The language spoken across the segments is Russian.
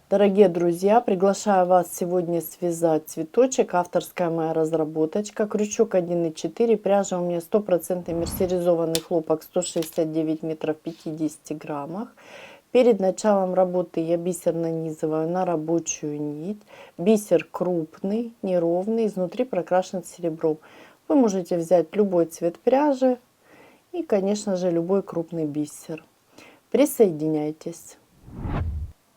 Дорогие друзья, приглашаю вас сегодня связать цветочек. Авторская моя разработочка. Крючок 1,4. Пряжа у меня 100% мерсеризованный хлопок, 169 метров, 50 граммах. Перед началом работы я бисер нанизываю на рабочую нить. Бисер крупный, неровный, изнутри прокрашен серебром. Вы можете взять любой цвет пряжи и, конечно же, любой крупный бисер. Присоединяйтесь.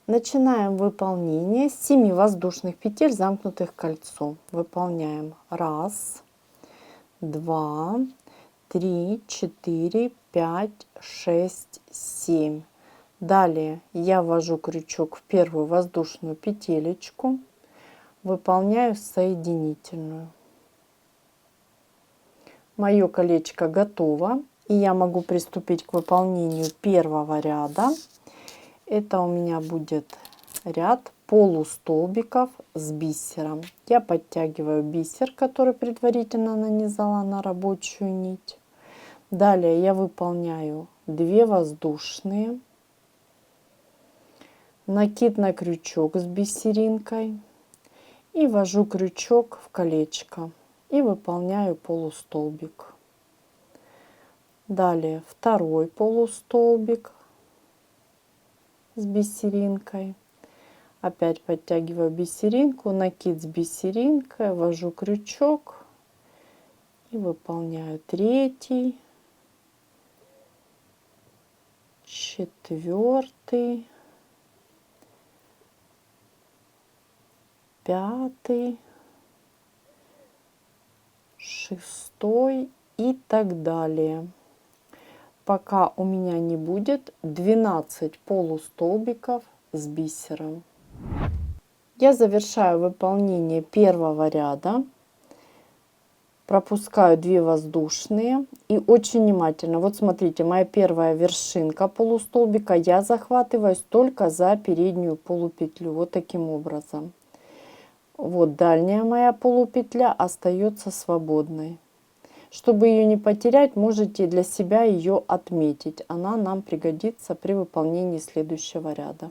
Начинаем выполнение с 7 воздушных петель, замкнутых кольцом. Выполняем 1, 2, 3, 4, 5, 6, 7. Далее я ввожу крючок в первую воздушную петелечку, выполняю соединительную. Мое колечко готово, и я могу приступить к выполнению первого ряда. Это у меня будет ряд полустолбиков с бисером. Я подтягиваю бисер, который предварительно нанизала на рабочую нить. Далее я выполняю 2 воздушные, накид на крючок с бисеринкой и ввожу крючок в колечко и выполняю полустолбик. Далее второй полустолбик с бисеринкой. Опять подтягиваю бисеринку, накид с бисеринкой, ввожу крючок и выполняю 3, 4, 5, 6 и так далее, пока у меня не будет 12 полустолбиков с бисером. Я завершаю выполнение первого ряда, пропускаю 2 воздушные и очень внимательно. Вот смотрите, моя первая вершинка полустолбика, я захватываюсь только за переднюю полупетлю, вот таким образом. Вот дальняя моя полупетля остается свободной. Чтобы ее не потерять, можете для себя ее отметить. Она нам пригодится при выполнении следующего ряда.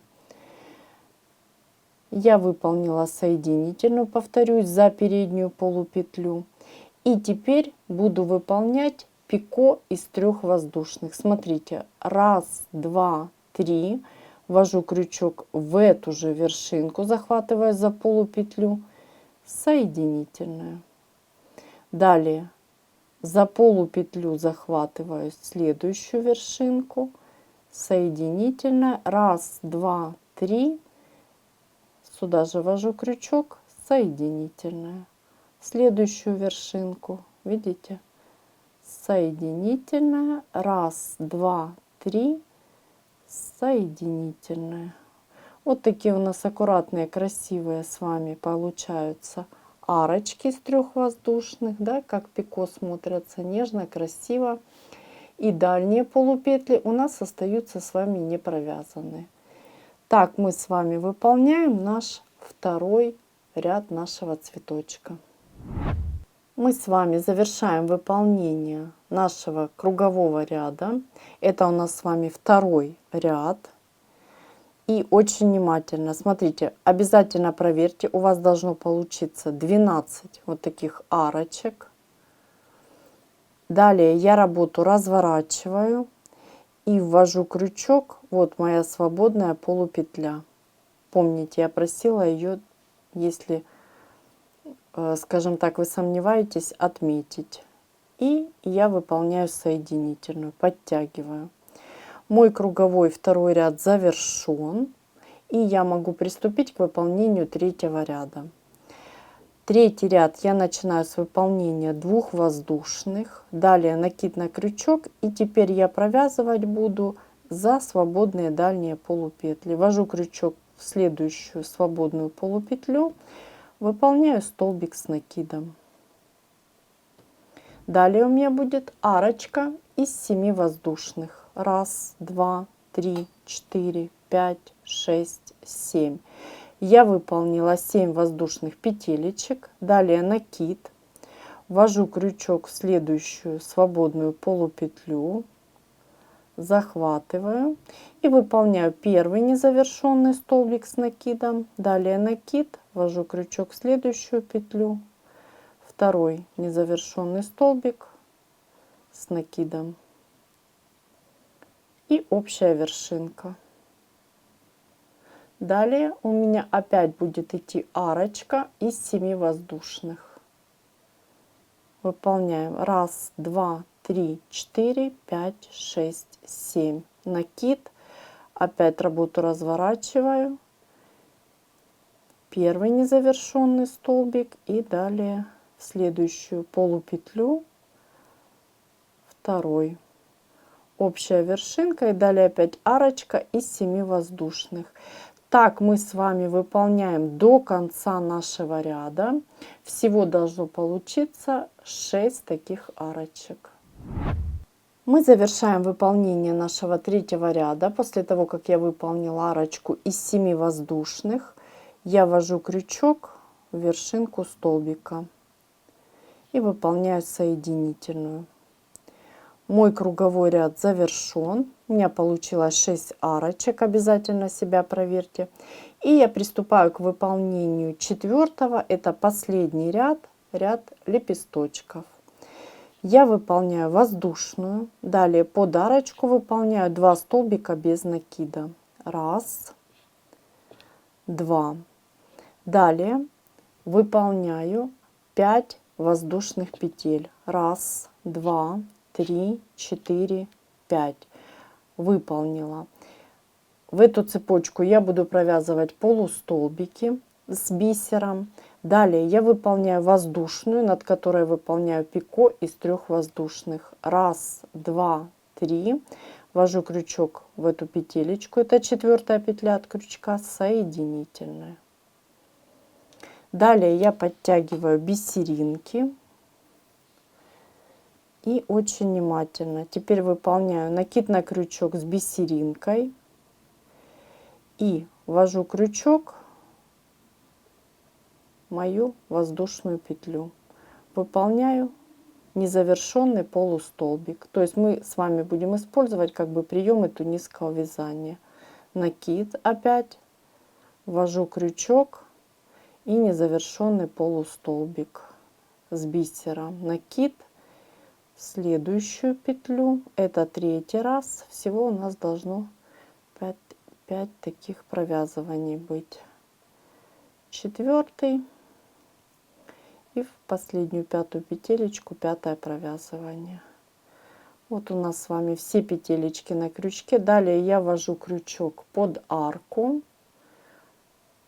Я выполнила соединительную, повторюсь, за переднюю полупетлю. И теперь буду выполнять пико из 3 воздушных. Смотрите, 1, 2, 3. Ввожу крючок в эту же вершинку, захватывая за полупетлю, соединительную. Далее за полупетлю захватываю следующую вершинку, соединительная, 1, 2, 3, сюда же ввожу крючок, соединительная, следующую вершинку, видите, соединительная, 1, 2, 3, соединительная. Вот такие у нас аккуратные, красивые с вами получаются арочки из 3 воздушных, да, как пико смотрятся, нежно, красиво. И дальние полупетли у нас остаются с вами не провязанные. Так мы с вами выполняем наш второй ряд нашего цветочка. Мы с вами завершаем выполнение нашего кругового ряда. Это у нас с вами второй ряд. И очень внимательно смотрите, обязательно проверьте, у вас должно получиться 12 вот таких арочек. Далее я работу разворачиваю и ввожу крючок. Вот моя свободная полупетля. Помните, я просила ее, если, скажем так, вы сомневаетесь, отметить. И я выполняю соединительную, подтягиваю. Мой круговой второй ряд завершен, и я могу приступить к выполнению третьего ряда. Третий ряд я начинаю с выполнения 2 воздушных, далее накид на крючок, и теперь я провязывать буду за свободные дальние полупетли. Ввожу крючок в следующую свободную полупетлю, выполняю столбик с накидом. Далее у меня будет арочка из 7 воздушных. 1, 2, 3, 4, 5, 6, 7. Я выполнила 7 воздушных петелечек. Далее накид. Ввожу крючок в следующую свободную полупетлю. захватываю и выполняю первый незавершенный столбик с накидом, далее накид, ввожу крючок в следующую петлю, второй незавершенный столбик с накидом и общая вершинка. Далее у меня опять будет идти арочка из 7 воздушных. Выполняем 1, 2, 3, 4, 5, 6, 7. Накид. Опять работу разворачиваю. Первый незавершенный столбик и далее в следующую полупетлю второй. Общая вершинка и далее опять арочка из 7 воздушных. Так мы с вами выполняем до конца нашего ряда. Всего должно получиться 6 таких арочек. Мы завершаем выполнение нашего третьего ряда. После того, как я выполнила арочку из 7 воздушных, я ввожу крючок в вершинку столбика и выполняю соединительную. Мой круговой ряд завершен. У меня получилось 6 арочек. Обязательно себя проверьте. И я приступаю к выполнению четвертого. Это последний ряд, ряд лепесточков. Я выполняю воздушную. Далее под арочку выполняю 2 столбика без накида. 1, 2. Далее выполняю 5 воздушных петель. 1, 2, 3, 4, 5. Выполнила. В эту цепочку я буду провязывать полустолбики с бисером. Далее я выполняю воздушную, над которой выполняю пико из 3 воздушных. 1, 2, 3. Ввожу крючок в эту петелечку. Это 4-я петля от крючка, соединительная. Далее я подтягиваю бисеринки. И очень внимательно. Теперь выполняю накид на крючок с бисеринкой. И ввожу крючок в мою воздушную петлю. Выполняю незавершенный полустолбик. То есть мы с вами будем использовать как бы приемы тунисского вязания. Накид опять. Ввожу крючок и незавершенный полустолбик с бисером. Накид. Следующую петлю, это 3-й раз, всего у нас должно 5 таких провязываний быть. 4-й и в последнюю 5-ю петелечку 5-е провязывание. Вот у нас с вами все петелечки на крючке. Далее я ввожу крючок под арку,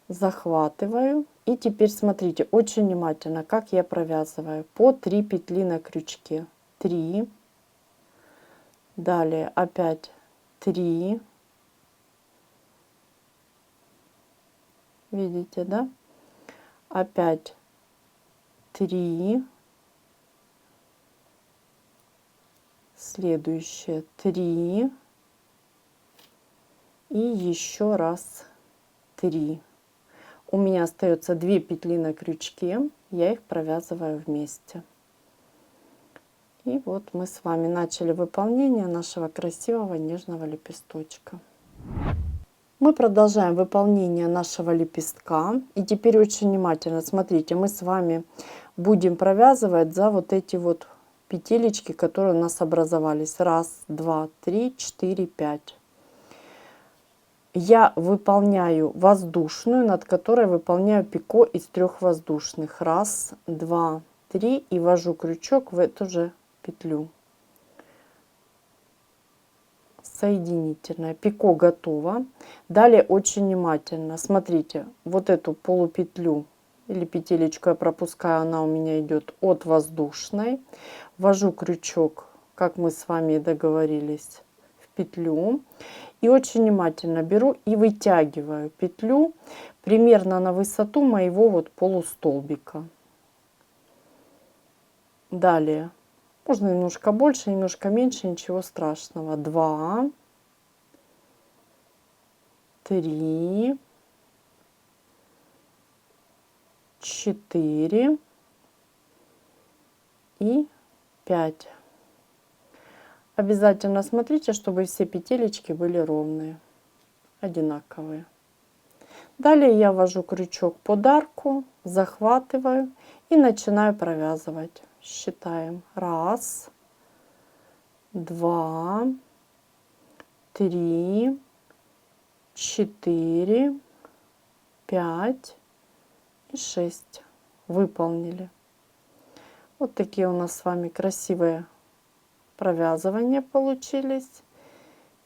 захватываю. И теперь смотрите очень внимательно, как я провязываю. По 3 петли на крючке. 3, далее опять 3, видите, да, опять 3, следующее 3 и еще раз 3. У меня остается 2 петли на крючке, я их провязываю вместе. И вот мы с вами начали выполнение нашего красивого нежного лепесточка. Мы продолжаем выполнение нашего лепестка. И теперь очень внимательно смотрите, мы с вами будем провязывать за вот эти вот петелечки, которые у нас образовались. 1, 2, 3, 4, 5. Я выполняю воздушную, над которой выполняю пико из 3 воздушных. 1, 2, 3 и ввожу крючок в эту же петлю. Соединительная. Пико готово. Далее очень внимательно. Смотрите, вот эту полупетлю или петелечку я пропускаю, она у меня идет от воздушной. Ввожу крючок, как мы с вами договорились, в петлю. И очень внимательно беру и вытягиваю петлю примерно на высоту моего вот полустолбика. Далее. Можно немножко больше, немножко меньше, ничего страшного. 2, 3, 4 и 5. Обязательно смотрите, чтобы все петелечки были ровные, одинаковые. Далее я ввожу крючок под арку, захватываю и начинаю провязывать. Считаем. 1, 2, 3, 4, 5 и 6. Выполнили. Вот такие у нас с вами красивые провязывания получились.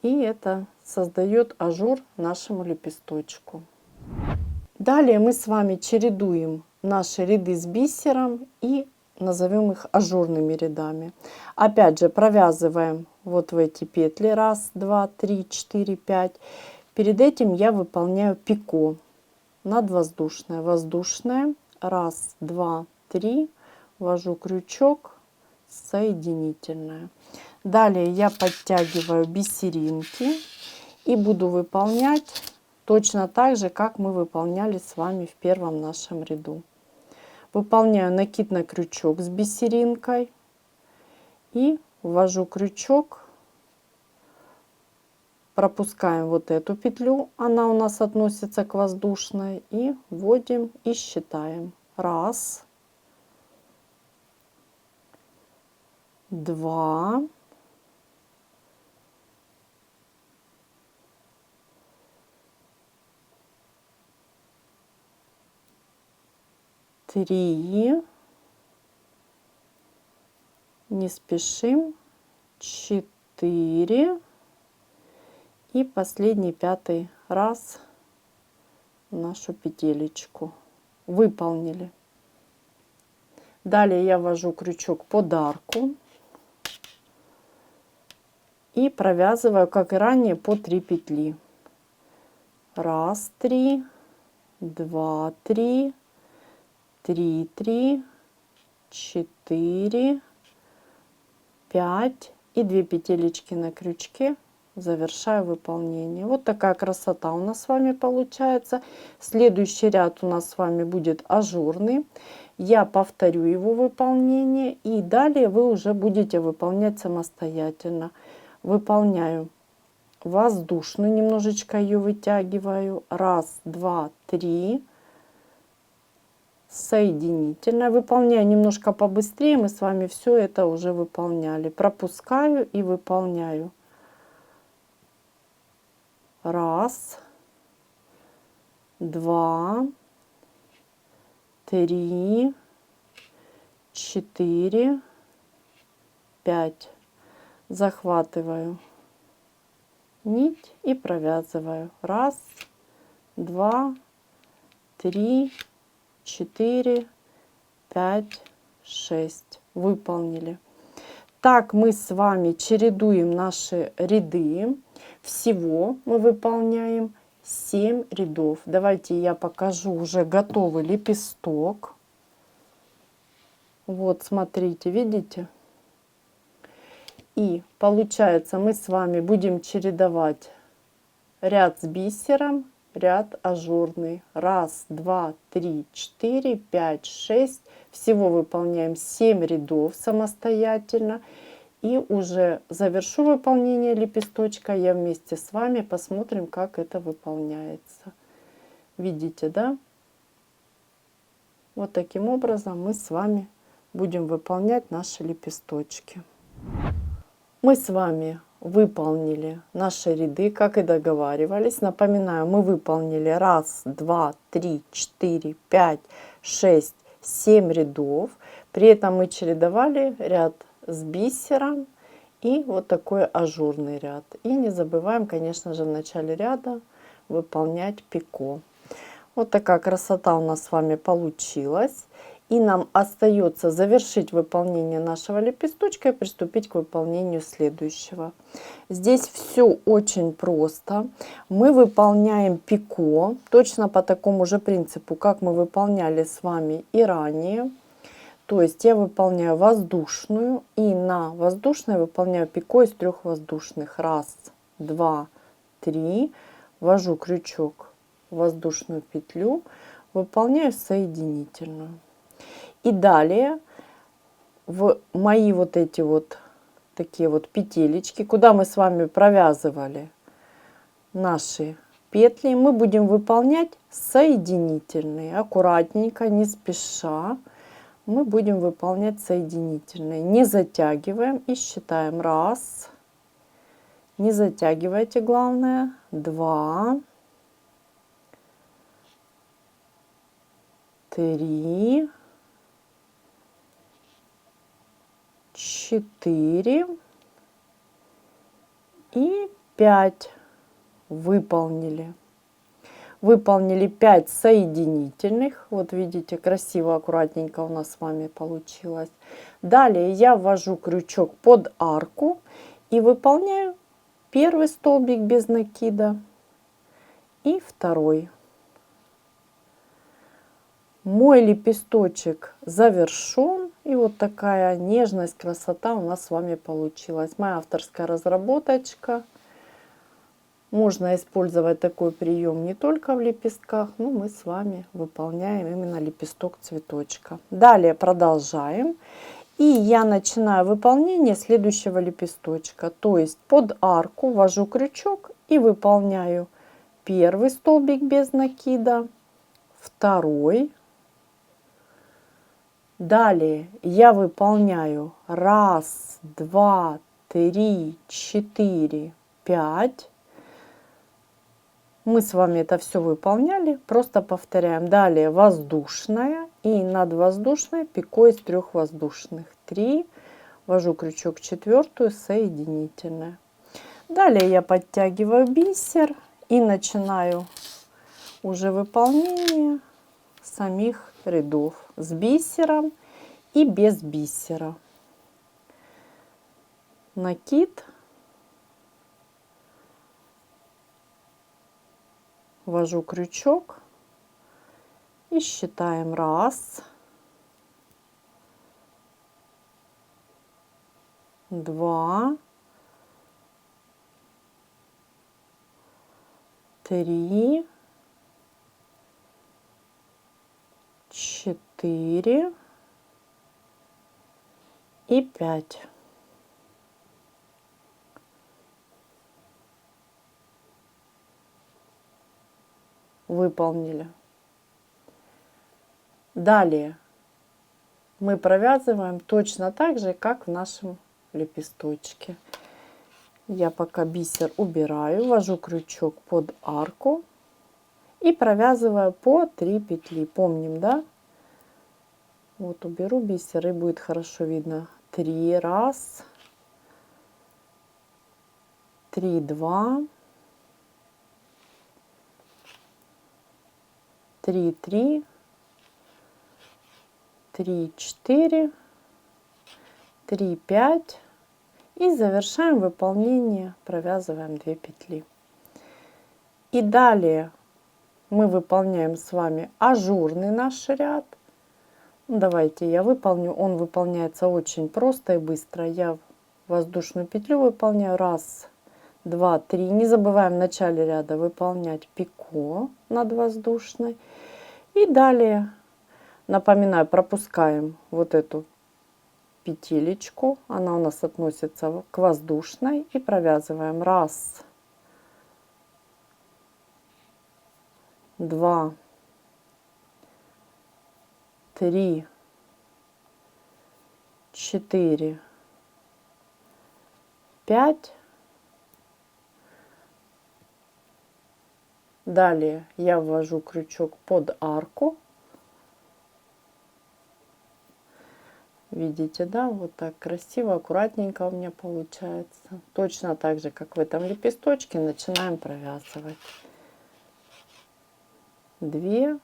И это создает ажур нашему лепесточку. Далее мы с вами чередуем наши ряды с бисером и назовем их ажурными рядами. Опять же провязываем вот в эти петли 1, 2, 3, 4, 5. Перед этим я выполняю пико над воздушное. Воздушное. 1, 2, 3. Ввожу крючок, соединительное. Далее я подтягиваю бисеринки и буду выполнять точно так же, как мы выполняли с вами в первом нашем ряду. Выполняю накид на крючок с бисеринкой и ввожу крючок, пропускаем вот эту петлю, она у нас относится к воздушной, и вводим и считаем. 1, 2, 3, не спешим, 4 и последний 5 раз нашу петелечку. Выполнили. Далее я ввожу крючок под арку и провязываю, как и ранее, по 3 петли. 1, 3, 2, 3, 3, 3, 4, 5 и 2 петелечки на крючке. Завершаю выполнение. Вот такая красота у нас с вами получается. Следующий ряд у нас с вами будет ажурный. Я повторю его выполнение, и далее вы уже будете выполнять самостоятельно. Выполняю воздушную, немножечко ее вытягиваю. 1, 2, 3. Соединительная. Выполняю немножко побыстрее. Мы с вами все это уже выполняли. Пропускаю и выполняю. 1, 2, 3, 4, 5. Захватываю нить и провязываю. 1, 2, 3, 4, 5, 6. Выполнили. Так мы с вами чередуем наши ряды. Всего мы выполняем 7 рядов. Давайте я покажу уже готовый лепесток. Вот, смотрите, видите? И получается, мы с вами будем чередовать ряд с бисером, ряд ажурный. 1, 2, 3, 4, 5, 6. Всего выполняем 7 рядов самостоятельно. И уже завершу выполнение лепесточка я вместе с вами. Посмотрим, как это выполняется. Видите, да? Вот таким образом мы с вами будем выполнять наши лепесточки. Мы с вами выполнили наши ряды, как и договаривались. Напоминаю, мы выполнили 1, 2, 3, 4, 5, 6, 7 рядов. При этом мы чередовали ряд с бисером и вот такой ажурный ряд. И не забываем, конечно же, в начале ряда выполнять пико. Вот такая красота у нас с вами получилась. И нам остается завершить выполнение нашего лепесточка и приступить к выполнению следующего. Здесь все очень просто. Мы выполняем пико точно по такому же принципу, как мы выполняли с вами и ранее. То есть я выполняю воздушную, и на воздушной выполняю пико из 3 воздушных. 1, 2, 3. Ввожу крючок в воздушную петлю, выполняю соединительную. И далее в мои вот эти вот такие вот петелечки, куда мы с вами провязывали наши петли, мы будем выполнять соединительные. Аккуратненько, не спеша мы будем выполнять соединительные. Не затягиваем и считаем. Раз. Не затягивайте, главное. 2. 3. 4 и 5. Выполнили. Выполнили 5 соединительных. Вот видите, красиво, аккуратненько у нас с вами получилось. Далее я ввожу крючок под арку и выполняю первый столбик без накида и второй. Мой лепесточек завершен. И вот такая нежность, красота у нас с вами получилась. Моя авторская разработочка. Можно использовать такой прием не только в лепестках, но мы с вами выполняем именно лепесток цветочка. Далее продолжаем. И я начинаю выполнение следующего лепесточка. То есть под арку ввожу крючок и выполняю первый столбик без накида, второй. Далее я выполняю 1, 2, 3, 4, 5. Мы с вами это все выполняли, просто повторяем. Далее воздушная и над воздушной пикой из 3 воздушных. 3, ввожу крючок 4, соединительная. Далее я подтягиваю бисер и начинаю уже выполнение самих рядов с бисером и без бисера. Накид. Ввожу крючок и считаем. 1, 2, 3, 4 и 5. Выполнили. Далее мы провязываем точно так же, как в нашем лепесточке. Я пока бисер убираю, ввожу крючок под арку и провязываю по 3 петли. Помним, да? Вот уберу бисер и будет хорошо видно. 3, 1, 3, 2, 3, 3, 3, 4, 3, 5 и завершаем выполнение, провязываем 2 петли. И далее мы выполняем с вами ажурный наш ряд. Давайте я выполню. Он выполняется очень просто и быстро. Я воздушную петлю выполняю. 1, 2, 3. Не забываем в начале ряда выполнять пико над воздушной. И далее, напоминаю, пропускаем вот эту петелечку. Она у нас относится к воздушной. И провязываем 1, 2, 3, 4, 5. Далее я ввожу крючок под арку. Видите, да, вот так красиво, аккуратненько у меня получается. Точно так же, как в этом лепесточке, начинаем провязывать. 2,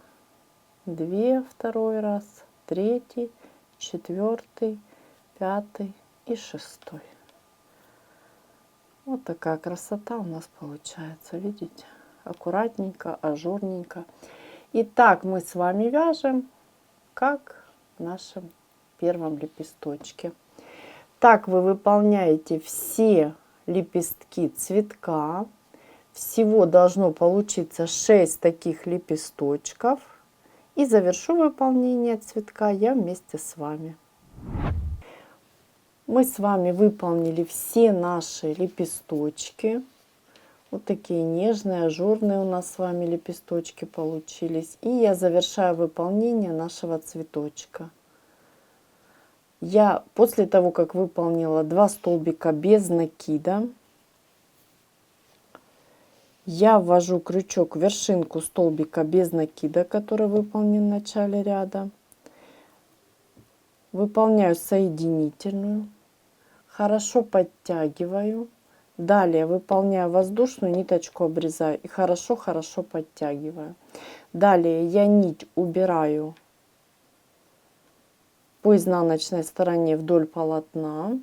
2 второй раз, 3, 4, 5 и 6. Вот такая красота у нас получается, видите? Аккуратненько, ажурненько. И так мы с вами вяжем, как в нашем первом лепесточке. Так вы выполняете все лепестки цветка. Всего должно получиться 6 таких лепесточков. И завершу выполнение цветка я вместе с вами. Мы с вами выполнили все наши лепесточки. Вот такие нежные, ажурные у нас с вами лепесточки получились. И я завершаю выполнение нашего цветочка. Я после того, как выполнила 2 столбика без накида, я ввожу крючок в вершинку столбика без накида, который выполнен в начале ряда. Выполняю соединительную, хорошо подтягиваю. Далее выполняю воздушную, ниточку обрезаю и хорошо-хорошо подтягиваю. Далее я нить убираю по изнаночной стороне вдоль полотна.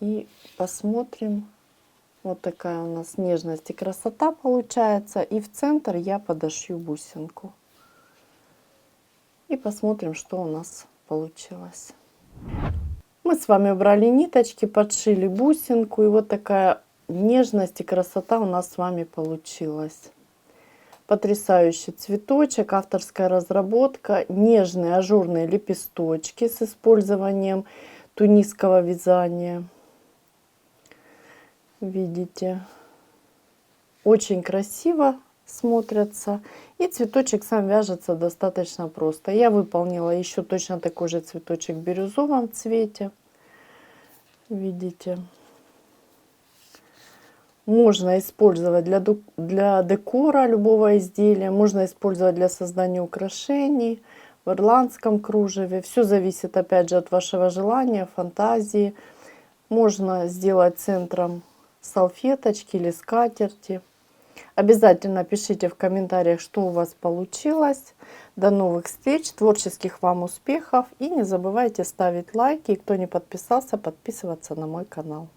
И посмотрим. Вот такая у нас нежность и красота получается. И в центр я подошью бусинку. И посмотрим, что у нас получилось. Мы с вами убрали ниточки, подшили бусинку. И вот такая нежность и красота у нас с вами получилась. Потрясающий цветочек, авторская разработка, нежные ажурные лепесточки с использованием тунисского вязания. Видите, очень красиво смотрятся. И цветочек сам вяжется достаточно просто. Я выполнила еще точно такой же цветочек в бирюзовом цвете. Видите. Можно использовать для декора любого изделия. Можно использовать для создания украшений в ирландском кружеве. Все зависит опять же от вашего желания, фантазии. Можно сделать центром салфеточки или скатерти. Обязательно пишите в комментариях, что у вас получилось. До новых встреч, творческих вам успехов. И не забывайте ставить лайки. И кто не подписался, подписываться на мой канал.